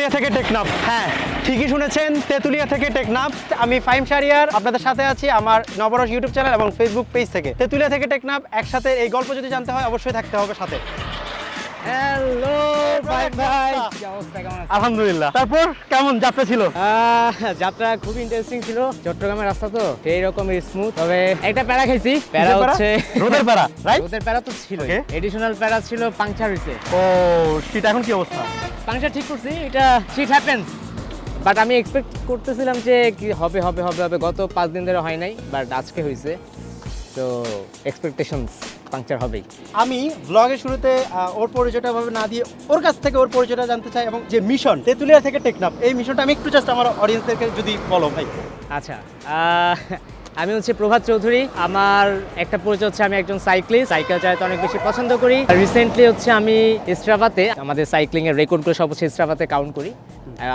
তেতুলিয়া থেকে টেকনাফ। হ্যাঁ, ঠিকই শুনেছেন, তেতুলিয়া থেকে টেকনাফ। আমি ফাহিম শাহরিয়ার, আপনাদের সাথে আছি আমার নবরস ইউটিউব চ্যানেল এবং ফেসবুক পেজ থেকে। তেতুলিয়া থেকে টেকনাফ, একসাথে এই গল্প যদি জানতে হয় অবশ্যই থাকতে হবে সাথে। হ্যালো ভাই ভাই, কি অবস্থা, কেমন আছেন? আলহামদুলিল্লাহ। তারপর কেমন যাত্রা ছিল? যাত্রা খুব ইন্টারেস্টিং ছিল। চট্টগ্রামের রাস্তা তো সেই রকমের স্মুথ, তবে একটা প্যারা খাইছি। প্যারা হচ্ছে রোদের প্যারা, রাইট? রোদের প্যারা তো ছিল, Okay. এডিশনাল প্যারা ছিল পাংচার হইছে। ও শীত, এখন কি অবস্থা? পাংচার ঠিক করছি, এটা শিট হ্যাপেন্স। বাট আমি এক্সপেক্ট করতেছিলাম যে কি হবে হবে হবে হবে, গত 5 দিন ধরে হয় নাই, বাট আজকে হয়েছে। তো এক্সপেকটেশনস পাংচার হবেই। আমি ব্লগের শুরুতে ওর পরিচয়টা ভাবে না দিয়ে ওর কাছ থেকে ওর পরিচয়টা জানতে চাই, এবং যে মিশন তেতুলিয়া থেকে টেকনাফ, এই মিশনটা আমি একটু জাস্ট আমার অডিয়েন্সদেরকে যদি বলো ভাই। আচ্ছা, আমি হচ্ছে প্রভাত চৌধুরী। আমার একটা পরিচয় হচ্ছে আমি একজন সাইক্লিস্ট, সাইকেল চালাতে অনেক বেশি পছন্দ করি। রিসেন্টলি হচ্ছে আমি স্ট্রাভাতে আমাদের সাইক্লিং এর রেকর্ডগুলো সব হচ্ছে স্ট্রাভাতে কাউন্ট করি।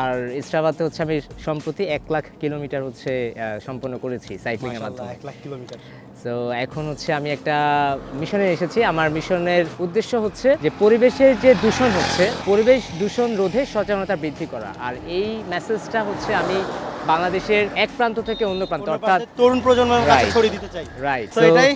আর স্ট্রাভাতে হচ্ছে আমি সম্প্রতি 1 লাখ কিলোমিটার হচ্ছে সম্পন্ন করেছি সাইক্লিং এর মাধ্যমে। 1 লাখ কিলোমিটার। সো এখন হচ্ছে আমি একটা মিশনে এসেছি। আমার মিশনের উদ্দেশ্য হচ্ছে যে পরিবেশের যে দূষণ হচ্ছে, পরিবেশ দূষণ রোধে সচেতনতা বৃদ্ধি করা। আর এই মেসেজটা হচ্ছে আমি বাংলাদেশের এক প্রান্ত থেকে অন্য প্রান্ত, অর্থাৎ তরুণ প্রজন্মের কাছে Right. ছড়িয়ে দিতে চাই। রাইট। তো এটাই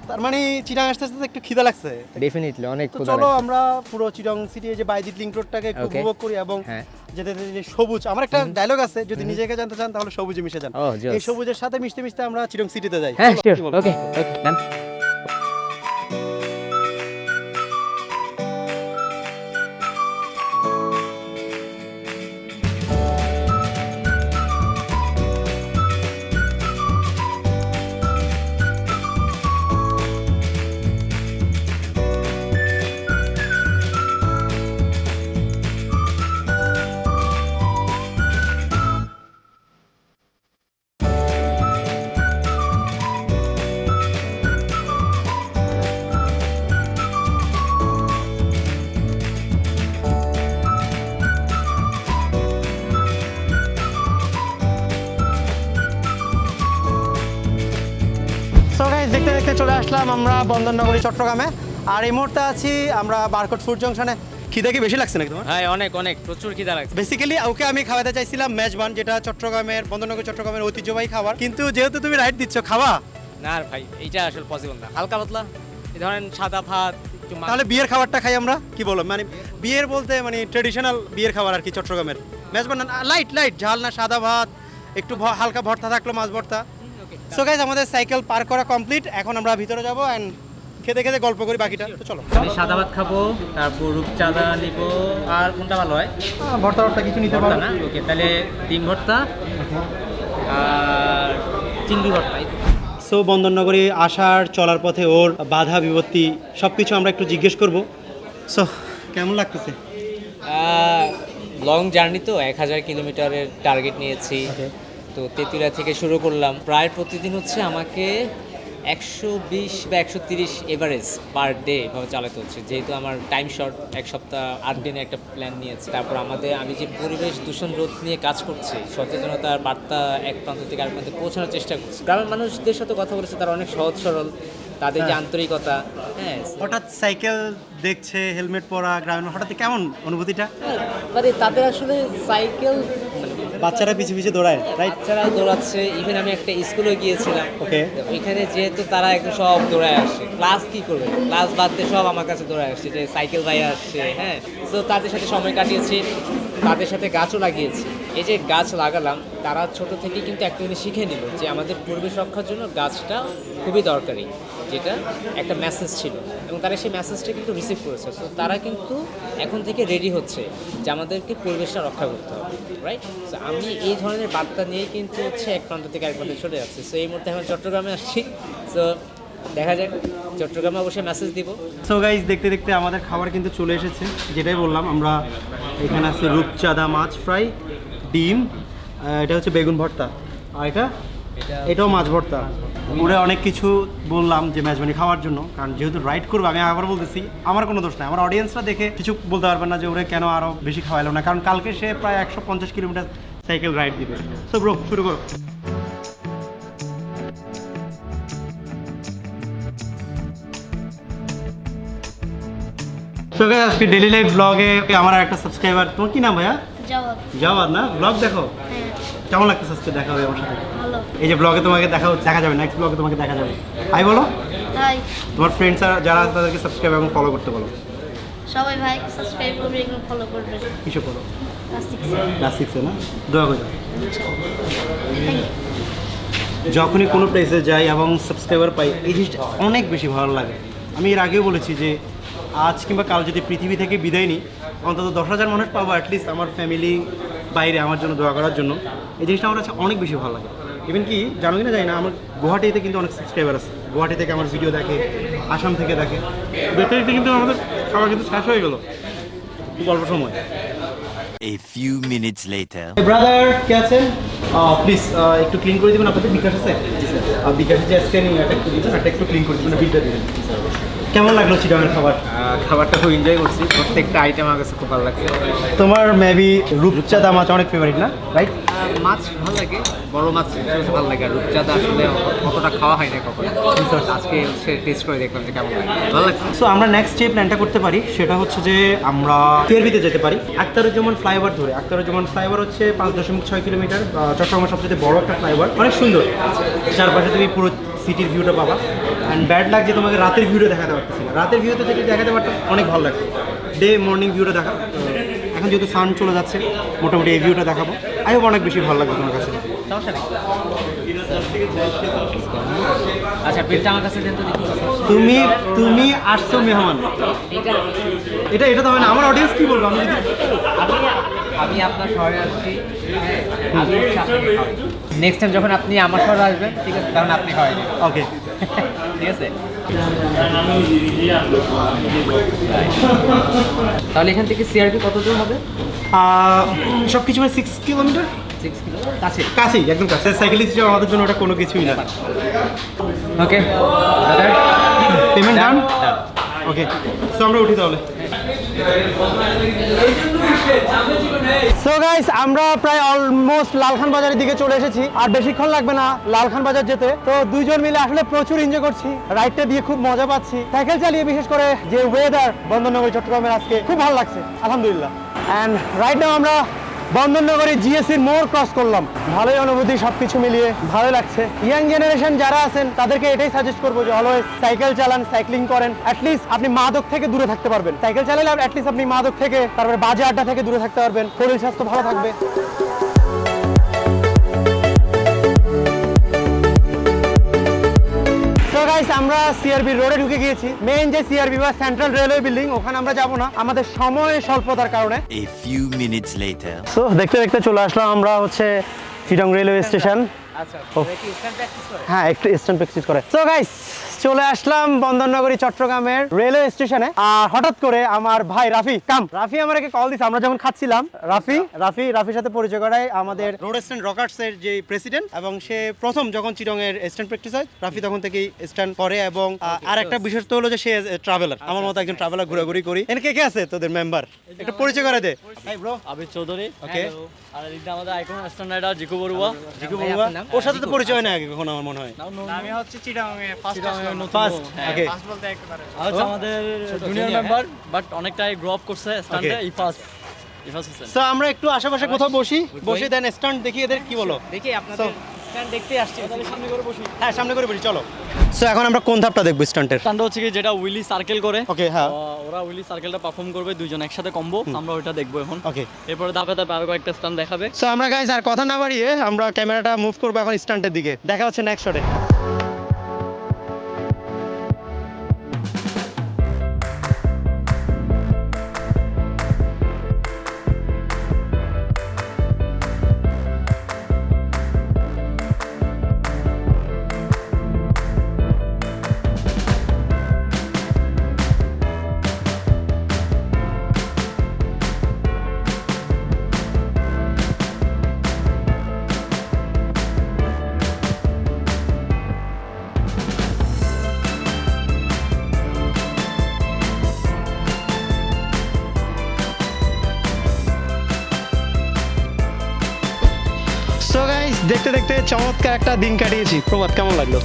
তার মানে চিটাং আসতে আসতে একটু খিদা লাগছে। ডেফিনেটলি অনেক তো ক্ষুধা চলো লাগছে। আমরা পুরো চিটাং সিটি যে বাইজিৎ লিংক রোডটাকে একটু Okay. উপভোগ করি, এবং হ্যাঁ। যেতে যেতে যে সবুজ, আমার একটা ডায়লগ আছে, যদি নিজেকে জানতে চান তাহলে সবুজে মিশে যান। Oh, just. এই সবুজের সাথে মিশতে মিশতে আমরা চিটাং সিটিতে যাই। হ্যাঁ, চলো, শিওর। কি বলো? ওকে ওকে, ডান। সো গাইস, দেখতে দেখতে চলে আসলাম আমরা বন্দরনগরী চট্টগ্রামে। আর এই মুহূর্তে আছি আমরা বারকোট ফুড জংশনে। খিদে কি বেশি লাগছে নাকি তোমার? হ্যাঁ, অনেক অনেক প্রচুর খিদা লাগছে। বেসিক্যালি ওকে আমি খাওয়াতে চাইছিলাম মেজবান, যেটা চট্টগ্রামের বন্দরনগর চট্টগ্রামের ঐতিহ্যবাহী খাবার, কিন্তু যেহেতু তুমি রাইট দিচ্ছ, খাওয়া না আর ভাই, এইটা আসলে পসিবল না। হালকা পাতলা এই ধরেন সাদা ভাত, একটু তাহলে বিয়ের খাবারটা খাই আমরা, কি বলো? মানে বিয়ের বলতে মানে ট্রেডিশনাল বিয়ের খাবার আর কি চট্টগ্রামের। মেজবান লাইট লাইট, ঝাল না, সাদা ভাত, একটু হালকা ভর্তা থাকলো, মাছ ভর্তা। সো গাইস, আমাদের সাইকেল পার্ক করা কমপ্লিট, এখন আমরা ভিতরে যাবো এন্ড খেতে খেতে গল্প করি বাকিটা। তো চলো। আমি সাদা ভাত খাবো, তারপর রূপচাঁদা নিব। আর কোনটা ভালো হয়? ভর্তা ভর্তা কিছু নিতে ভর্তা পারো না? ওকে, তাহলে ডিম ভর্তা আর চিংড়ি ভর্তা। সো বন্দরনগরী আসার চলার পথে ওর বাধা বিপত্তি সব কিছু আমরা একটু জিজ্ঞেস করব। সো কেমন লাগতেছে? লং জার্নি তো, 1000 কিলোমিটারের টার্গেট নিয়েছি। তো তেতুলিয়া থেকে শুরু করলাম। প্রায় প্রতিদিন হচ্ছে আমাকে 120 বা 130 এভারেজ পার ডে ভাবে চালাতে হচ্ছে, যেহেতু আমার টাইম শর্ট। 1 সপ্তাহ 8 দিনে একটা প্ল্যান নিয়েছি। তারপর আমি যে পরিবেশ দূষণ রোধ নিয়ে কাজ করছি, সচেতনতার বার্তা এক প্রান্ত থেকে আরেক প্রান্তে পৌঁছানোর চেষ্টা করছি। গ্রামের মানুষদের সাথে কথা বলেছে, তারা অনেক সহজ সরল, তাদের যে আন্তরিকতা। হ্যাঁ, হঠাৎ সাইকেল দেখছে, হেলমেট পরা গ্রামের, হঠাৎ কেমন অনুভূতিটা? মানে তাদের আসলে সাইকেল, বাচ্চারা পিছে পিছে দৌড়ায়, রাইট? বাচ্চারা দৌড়াচ্ছে। ইভেন আমি একটা স্কুলে গিয়েছিলাম, ওকে। ওইখানে যেহেতু তারা একদম সব দৌড়ায় আসছে, ক্লাস কি করবে, ক্লাস বাদ দিয়ে সব আমার কাছে দৌড়ায় আসছে, যে সাইকেল ভাই আসছে। হ্যাঁ, তো তাদের সাথে সময় কাটিয়েছি, তাদের সাথে গাছও লাগিয়েছি। এই যে গাছ লাগালাম, তারা ছোট থেকে কিন্তু একটা জিনিস শিখে নিল যে আমাদের পরিবেশ রক্ষার জন্য গাছটা খুবই দরকারি, যেটা একটা মেসেজ ছিল, এবং তারা সেই মেসেজটা কিন্তু রিসিভ করেছে। তো তারা কিন্তু এখন থেকে রেডি হচ্ছে যে আমাদেরকে পরিবেশটা রক্ষা করতে হবে, রাইট? সো আমি এই ধরনের বার্তা নিয়েই কিন্তু হচ্ছে এক প্রান্ত থেকে এক প্রান্তে চলে যাচ্ছি। সো এই মুহূর্তে এখন চট্টগ্রামে আসছি। সো দেখা যাক, চট্টগ্রামে অবশ্যই মেসেজ দিব। সো গাইস, দেখতে দেখতে আমাদের খাবার কিন্তু চলে এসেছে, যেটাই বললাম আমরা। এখানে আছে রূপচাঁদা মাছ ফ্রাই, ডিম, এটা হচ্ছে বেগুন ভর্তা, আর এটাও মাছ ভর্তা। পুরো অনেক কিছু বললাম যে মেজবানি খাওয়ার জন্য, কারণ যেহেতু রাইড করবো, আমি আবার বলতেছি আমার কোনো দোষ নাই। আমার অডিয়েন্সরা দেখে কিছু বলতে পারবেন না যে ওরে কেন আরও বেশি খাওয়াইলো না, কারণ কালকে সে প্রায় 150 কিলোমিটার সাইকেল রাইড দিবে। সো ব্রো, শুরু করো। সো গাইস, আজকে ডেইলি লাইফ ব্লগে আমার একটা সাবস্ক্রাইবার, তোমার কি নাম ভাইয়া? জবাব যাওয়ার না ব্লগ দেখো হ্যাঁ কেমন লাগতেছে আজকে দেখা হবে আমার সাথে ভালো এই যে ব্লগে তোমাকে দেখা যাবে নেক্সট ব্লগে তোমাকে দেখা যাবে হাই বলো তাই তোমার ফ্রেন্ডস যারা আছে তাদেরকে সাবস্ক্রাইব এবং ফলো করতে বলো সবাই ভাই সাবস্ক্রাইব করবে এবং ফলো করবে কিছু করো ক্লাস 6 ক্লাস 6 না দোয়া করো থ্যাংক ইউ যখনই কোনো প্লেসে যাই এবং সাবস্ক্রাইবার পাই এই জিনিসটা অনেক বেশি ভালো লাগে আমি এর আগেও বলেছি যে আজ কিংবা কাল যদি পৃথিবী থেকে বিদায় নিই অন্তত 10,000 মানুষ পাবো অ্যাটলিস্ট আমার ফ্যামিলি বাইরে আমার জন্য দোয়া করার জন্য এই জিনিসটা আমার কাছে অনেক বেশি ভালো লাগে ইভেন কি জানো কি না জানি না আমার গুয়াহাটিতে কিন্তু অনেক সাবস্ক্রাইবার আছে গুয়াহাটি থেকে আমার ভিডিও দেখে আসাম থেকে দেখে দেখতে দেখতে কিন্তু আমাদের খাবার কিন্তু শেষ হয়ে গেলো খুব অল্প সময় A few minutes later. Brother কে আছেন প্লিজ একটু ক্লিন করে দিবেন আপনাদের বিকাশ আছে বিকাশের যে স্ক্যানিং এটা একটু দিবেন একটা একটু ক্লিন করে দিবেন বিলটা দিবেন কেমন লাগলো চিটাগাংয়ের খাবার খাবারটা খুব এনজয় করছি প্রত্যেকটা আইটেম আমার কাছে খুব ভালো লাগছে তোমার মেবি রূপচাঁদা মাছ অনেক ফেভারিট না রাইট মাছ ভালো লাগে বড় মাছ ভালো লাগে আর রূপচাঁদা আসলে অতটা খাওয়া হয় না কখনো আজকে হচ্ছে টেস্ট করে দেখলাম যে কেমন লাগে ভালো লাগছে সো আমরা নেক্সট যে প্ল্যানটা করতে পারি সেটা হচ্ছে যে আমরা সিআরবিতে যেতে পারি আখতারুজ্জামান ফ্লাইওভার ধরে আখতারুজ্জামান ফ্লাইওভার হচ্ছে 5.6 কিলোমিটার চট্টগ্রামের সবচেয়ে বড় একটা ফ্লাইওভার অনেক সুন্দর চারপাশে তুমি পুরো সিটির ভিউটা পাবা অ্যান্ড ব্যাড লাগ যে তোমাকে রাতের ভিউটা দেখাতে পারতেছি না রাতের ভিউতে যদি দেখাতে পারতাম অনেক ভালো লাগতো ডে মর্নিং ভিউটা দেখা এখন যেহেতু সান চলে যাচ্ছে মোটামুটি এই ভিউটা দেখাবো আই হোপ অনেক বেশি ভালো লাগবে তোমার কাছে সমস্যা নেই আচ্ছা বিলটা আমার কাছে দেন তো দেখি তুমি তুমি আসছো মেহমান এটা তো হবে না আমার অডিয়েন্স কি বলবো আমি যদি আমি আপনার শহরে আসছি আমি নেক্সট টাইম যখন আপনি আমার শহরে আসবেন ঠিক আছে তখন আপনি খাওয়াই দেবেন ওকে ঠিক আছে তাহলে এখান থেকে সিআরপি কত দূর হবে সব কিছু 6 কিলোমিটার 6 কিলো কাছে কাছেই একদম কাছে সাইকেলিস্ট হিসেবে আমাদের জন্য ওটা কোনো কিছুই না ওকে পেমেন্ট ডান ওকে সো আমরা উঠি তাহলে সো গাইস আমরা প্রায় অলমোস্ট লালখান বাজারের দিকে চলে এসেছি আর বেশিক্ষণ লাগবে না লালখান বাজার যেতে তো দুইজন মিলে আসলে প্রচুর এনজয় করছি রাইডটা দিয়ে খুব মজা পাচ্ছি সাইকেল চালিয়ে বিশেষ করে যে ওয়েদার বন্দরনগরী চট্টগ্রামের আজকে খুব ভালো লাগছে আলহামদুলিল্লাহ অ্যান্ড রাইট নাও আমরা বন্দরনগরী জিএসসির মোড় ক্রস করলাম ভালোই অনুভূতি সবকিছু মিলিয়ে ভালো লাগছে ইয়াং জেনারেশন যারা আছেন তাদেরকে এটাই সাজেস্ট করবো যে অলওয়েজ সাইকেল চালান সাইক্লিং করেন অ্যাটলিস্ট আপনি মাদক থেকে দূরে থাকতে পারবেন সাইকেল চালালে অ্যাটলিস্ট আপনি মাদক থেকে তারপরে বাজে আড্ডা থেকে দূরে থাকতে পারবেন শরীর স্বাস্থ্য ভালো থাকবে আমরা সিআরবি রোডে ঢুকে গিয়েছি মেইন যে সিআরবি বা সেন্ট্রাল রেলওয়ে বিল্ডিং ওখানে আমরা যাব না আমাদের সময় স্বল্পতার কারণে A few minutes later. So দেখতে দেখতে চলে আসলাম আমরা হচ্ছে চিটাং রেলওয়ে স্টেশন আচ্ছা কি স্ট্যান্ড প্র্যাকটিস করে হ্যাঁ একটু স্ট্যান্ড প্র্যাকটিস করে সো গাইস চলে আসলাম বন্দরনগরী চট্টগ্রামের রেলওয়ে স্টেশনে আর হঠাৎ করে আমার ভাই রাফি আমাকে কল দিছে আমরা যখন খাচ্ছিলাম রাফির সাথে পরিচয় করায় আমাদের রোড স্ট্যান্ড রকার্স এর যে প্রেসিডেন্ট এবং সে প্রথম যখন চিটং এর স্ট্যান্ড প্র্যাকটিস হয় রাফি তখন থেকেই স্ট্যান্ড করে এবং আর একটা বিশেষ তো হলো যে সে ট্রাভেলার আমার মতো একজন ট্রাভেলার ঘোরাঘুরি করি এখানে কে আছে তোদের মেম্বার একটা পরিচয় করে দে hi bro Abir Chowdhury okay আর এদিকে আমাদের icon stunt rider Jiku Barua ওর সাথে তো পরিচয় হয় না আগে কখনো আমার মনে হয় আমি হচ্ছে চিটাগাংয়ে ফার্স্ট ফার্স্ট ওকে আর হচ্ছে আমাদের জুনিয়র মেম্বার বাট অনেকটাই গ্রো আপ করছে স্ট্যান্ডে ইফাস হোসেন সো আমরা একটু আশেপাশে কোথাও বসে দেন স্ট্যান্ড দেখি এদের কি বলো দেখি আপনাদের স্ট্যান্ড দেখতে আসছি তাহলে সামনে করে বসি হ্যাঁ সামনে করে বসি চলো সো এখন আমরা কোন ধাপটা দেখবো স্ট্যান্ডের স্ট্যান্ডটা হচ্ছে কি যেটা উইলি সার্কেল করে ওকে হ্যাঁ ওরা উইলি সার্কেলটা পারফর্ম করবে দুইজন একসাথে কম্বো আমরা ওইটা দেখবো এখন ওকে এরপরে ধাপে ধাপে আরো কয়েকটা স্ট্যান্ড দেখাবে সো আমরা গাইস আর কথা না বাড়িয়ে আমরা ক্যামেরাটা মুভ করবো এখন স্ট্যান্ডের দিকে দেখা হচ্ছে নেক্সট শটে সো গাইস দেখতে দেখতে চমৎকার একটা দিন কাটিয়েছি প্রভাত কেমন লাগলো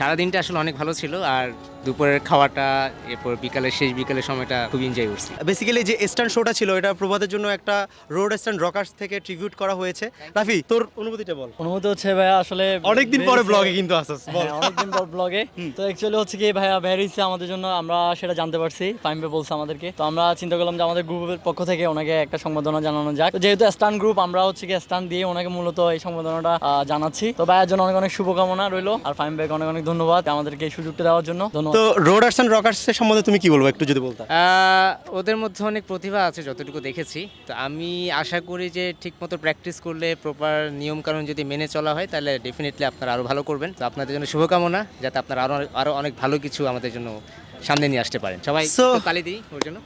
সারাদিনটা আসলে অনেক ভালো ছিল, আর দুপুরের খাওয়াটা, এরপর বিকালের শেষ বিকালের সময়টা খুব এনজয় করছি। বেসিক্যালি যে স্ট্যান্ড শোটা ছিল এটা প্রভাতের জন্য একটা রোড স্ট্যান্ড রকার্স থেকে ট্রিবিউট করা হয়েছে। রাফি, তোর অনুভূতিটা বল। অনুভূতি হচ্ছে ভাইয়া আসলে অনেকদিন পরে ব্লগে কিন্তু আসছ, বল। হ্যাঁ, অনেকদিন পর ব্লগে। তো অ্যাকচুয়ালি হচ্ছে কি ভাইয়া বের হইছে আমাদের জন্য, আমরা সেটা জানতে পারছি, ফাইম ভাই বলছে আমাদেরকে। তো আমরা চিন্তা করলাম যে আমাদের গ্রুপের পক্ষ থেকে ওনাকে একটা সংবর্ধনা জানানো যাক। তো যেহেতু স্টান গ্রুপ, আমরা হচ্ছে কি স্টান দিয়ে ওনাকে মূলত এই সংবর্ধনাটা জানাচ্ছি। তো ভাইয়ার জন্য অনেক অনেক শুভকামনা রইলো, আর ফাইম ভাইকে অনেক অনেক ধন্যবাদ আমাদেরকে এই সুযোগটা দেওয়ার জন্য। ধন্যবাদ। তো রোড স্ট্যান্ড রকার্সের সম্বন্ধে তুমি কি বলবো, একটু যদি বলতা। ওদের মধ্যে অনেক প্রতিভা আছে যতটুকু দেখেছি। তো আমি আশা করি যে ঠিকমতো প্র্যাকটিস করলে, প্রপার নিয়মকানুন যদি মেনে চলা হয়, তাহলে ডেফিনেটলি আপনারা আরও ভালো করবেন। তো আপনাদের জন্য শুভকামনা, যাতে আপনারা আরও অনেক ভালো কিছু আমাদের জন্য সামনে নিয়ে আসতে পারেন। সবাই তালি দিই ওর জন্য।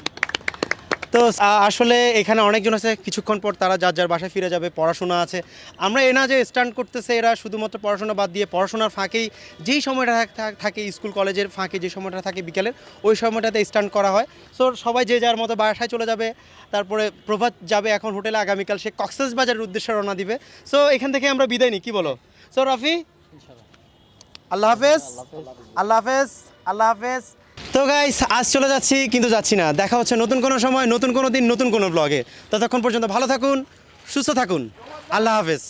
তো আসলে এখানে অনেকজন আছে, কিছুক্ষণ পর তারা যার যার বাসায় ফিরে যাবে, পড়াশোনা আছে। আমরা এ না যে স্টান্ট করতেছে এরা শুধুমাত্র পড়াশোনা বাদ দিয়ে, পড়াশোনার ফাঁকেই যেই সময়টা থাকে স্কুল কলেজের ফাঁকে যে সময়টা থাকে বিকেলের, ওই সময়টাতে স্টান্ট করা হয়। সো সবাই যে যার মতো বাসায় চলে যাবে। তারপরে প্রভাত যাবে এখন হোটেলে, আগামীকাল সে কক্সবাজারের উদ্দেশ্যে রওনা দিবে। সো এখান থেকে আমরা বিদায় নিই, কি বলো? সো রাফি, আল্লাহ হাফেজ, আল্লাহ হাফেজ, আল্লাহ হাফেজ। তো গাইস, আজ চলে যাচ্ছি, কিন্তু যাচ্ছি না। দেখা হচ্ছে নতুন কোনো সময়, নতুন কোনো দিন, নতুন কোনো ব্লগে। ততক্ষণ পর্যন্ত ভালো থাকুন, সুস্থ থাকুন। আল্লাহ হাফেজ।